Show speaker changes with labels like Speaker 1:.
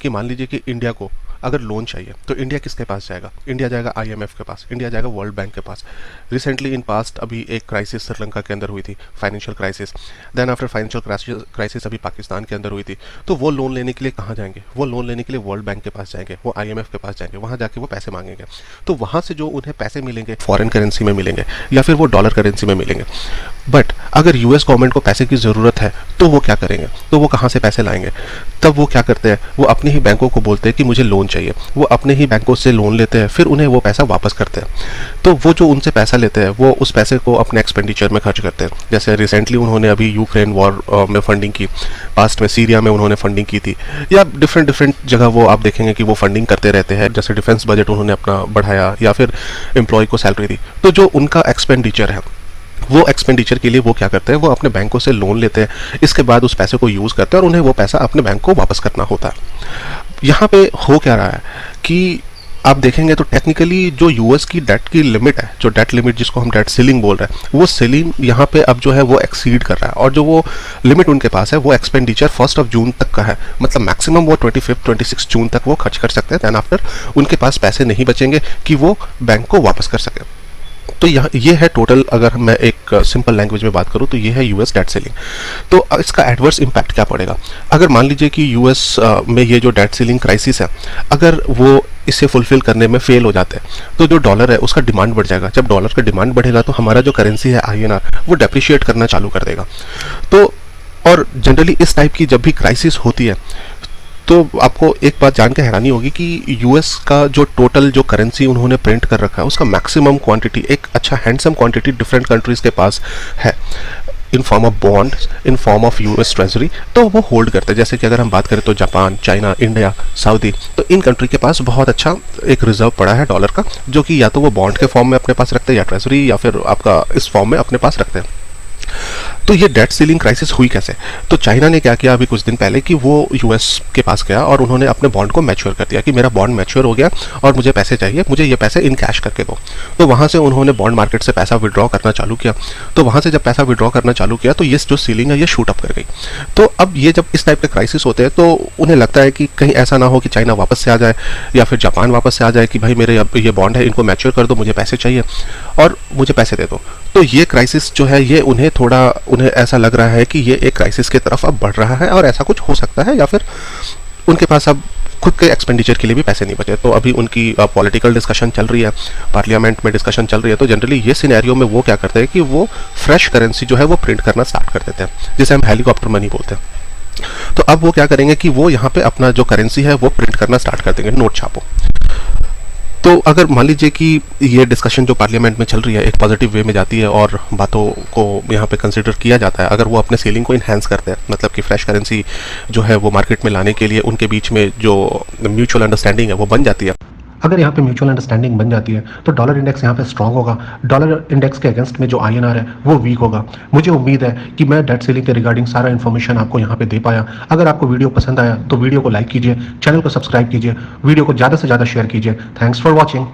Speaker 1: कि मान लीजिए कि इंडिया को अगर लोन चाहिए तो इंडिया किसके पास जाएगा? इंडिया जाएगा आईएमएफ के पास, इंडिया जाएगा वर्ल्ड बैंक के पास। रिसेंटली इन पास्ट अभी एक क्राइसिस श्रीलंका के अंदर हुई थी, financial crisis. Then after financial crisis अभी पाकिस्तान के अंदर हुई थी। तो वो लोन लेने के लिए कहाँ जाएंगे? वो लोन लेने के लिए वर्ल्ड बैंक के पास जाएंगे, वो आईएमएफ के पास जाएंगे, वहाँ जाके वो पैसे मांगेंगे। तो वहाँ से जो उन्हें पैसे मिलेंगे फॉरेन करेंसी में मिलेंगे या फिर वो डॉलर करेंसी में मिलेंगे। बट अगर यूएस गवर्नमेंट को पैसे की ज़रूरत है तो वो क्या करेंगे? तो वो कहाँ से पैसे लाएंगे? तब वो क्या करते हैं, वो अपने ही बैंकों को बोलते हैं कि मुझे लोन चाहिए। वो अपने ही बैंकों से लोन लेते हैं, फिर उन्हें वो पैसा वापस करते हैं। तो वो जो उनसे पैसा लेते हैं वो उस पैसे को अपने एक्सपेंडिचर में खर्च करते हैं। जैसे रिसेंटली उन्होंने अभी यूक्रेन वॉर में फंडिंग की, पास्ट में सीरिया में उन्होंने फंडिंग की थी, या डिफरेंट जगह वो आप देखेंगे कि वो फंडिंग करते रहते हैं। जैसे डिफेंस बजट उन्होंने अपना बढ़ाया या फिर एम्प्लॉय को सैलरी दी। तो जो उनका एक्सपेंडिचर है वो एक्सपेंडिचर के लिए वो क्या करते हैं, वो अपने बैंकों से लोन लेते हैं, इसके बाद उस पैसे को यूज़ करते हैं और उन्हें वो पैसा अपने बैंक को वापस करना होता है। यहाँ पे हो क्या रहा है कि आप देखेंगे तो टेक्निकली जो यूएस की डेट की लिमिट है, जो डेट लिमिट जिसको हम डेट सीलिंग बोल रहे हैं, वो सीलिंग यहाँ पे अब जो है वो एक्सीड कर रहा है। और जो वो लिमिट उनके पास है वो एक्सपेंडिचर 1 जून तक का है। मतलब मैक्सिमम वो 26 जून तक वो खर्च कर सकते हैं। दैन आफ्टर उनके पास पैसे नहीं बचेंगे कि वो बैंक को वापस कर सकें। तो ये है टोटल, अगर मैं एक सिंपल लैंग्वेज में बात करूं तो ये है यूएस डेट सीलिंग। तो इसका एडवर्स इम्पैक्ट क्या पड़ेगा? अगर मान लीजिए कि यूएस में ये जो डेट सीलिंग क्राइसिस है, अगर वो इसे फुलफिल करने में फेल हो जाते हैं तो जो डॉलर है उसका डिमांड बढ़ जाएगा। जब डॉलर का डिमांड बढ़ेगा तो हमारा जो करेंसी है आईएनआर वो डेप्रिशिएट करना चालू कर देगा। तो और जनरली इस टाइप की जब भी क्राइसिस होती है तो आपको एक बात जान के हैरानी होगी कि यूएस का जो टोटल जो करेंसी उन्होंने प्रिंट कर रखा है उसका मैक्सिमम क्वांटिटी, एक अच्छा हैंडसम क्वांटिटी डिफरेंट कंट्रीज़ के पास है in form of bond, in form of US treasury. तो वो होल्ड करते हैं। जैसे कि अगर हम बात करें तो जापान, चाइना, इंडिया, सऊदी, तो इन कंट्री के पास बहुत अच्छा एक रिजर्व पड़ा है डॉलर का, जो कि या तो वो बॉन्ड के फॉर्म में अपने पास रखते हैं या ट्रेजरी या फिर आपका इस फॉर्म में अपने पास रखते हैं। तो ये डेट सीलिंग क्राइसिस हुई कैसे? तो चाइना ने क्या किया अभी कुछ दिन पहले कि वो यूएस के पास गया और उन्होंने अपने बॉन्ड को मैच्योर कर दिया कि मेरा बॉन्ड मैच्योर हो गया और मुझे पैसे चाहिए, मुझे ये पैसे इन कैश करके दो। तो वहाँ से उन्होंने बॉन्ड मार्केट से पैसा विड्रॉ करना चालू किया। तो वहाँ से जब पैसा विड्रॉ करना चालू किया तो ये जो सीलिंग है ये शूट अप कर गई। तो अब ये जब इस टाइप के क्राइसिस होते हैं तो उन्हें लगता है कि कहीं ऐसा ना हो कि चाइना वापस से आ जाए या फिर जापान वापस से आ जाए कि भाई मेरे ये बॉन्ड है, इनको मैच्योर कर दो, मुझे पैसे चाहिए और मुझे पैसे दे दो। तो ये क्राइसिस जो है ये उन्हें ऐसा लग रहा है कि ये एक क्राइसिस की तरफ अब बढ़ रहा है और ऐसा कुछ हो सकता है, या फिर उनके पास अब खुद के एक्सपेंडिचर के लिए भी पैसे नहीं बचे। तो अभी उनकी पॉलिटिकल डिस्कशन चल रही है, पार्लियामेंट में डिस्कशन चल रही है। तो जनरली ये सिनेरियो में वो क्या करते हैं कि वो फ्रेश करेंसी जो है वो प्रिंट करना स्टार्ट कर देते हैं, जिसे हम हेलीकॉप्टर मनी बोलते हैं। तो अब वो क्या करेंगे कि वो यहाँ पे अपना जो करेंसी है वो प्रिंट करना स्टार्ट कर देंगे, नोट छापो। तो अगर मान लीजिए कि ये डिस्कशन जो पार्लियामेंट में चल रही है एक पॉजिटिव वे में जाती है और बातों को यहाँ पे कंसिडर किया जाता है, अगर वो अपने सेलिंग को इन्हांस करते हैं, मतलब कि फ्रेश करेंसी जो है वो मार्केट में लाने के लिए उनके बीच में जो म्यूचुअल अंडरस्टैंडिंग है वो बन जाती है। अगर यहाँ पे म्यूचुअल अंडरस्टैंडिंग बन जाती है तो डॉलर इंडेक्स यहाँ पे स्ट्रांग होगा। डॉलर इंडेक्स के अगेंस्ट में जो आईएनआर है वो वीक होगा। मुझे उम्मीद है कि मैं डेट सीलिंग के रिगार्डिंग सारा इन्फॉर्मेशन आपको यहाँ पे दे पाया। अगर आपको वीडियो पसंद आया तो वीडियो को लाइक कीजिए, चैनल को सब्सक्राइब कीजिए, वीडियो को ज़्यादा से ज़्यादा शेयर कीजिए। Thanks for watching.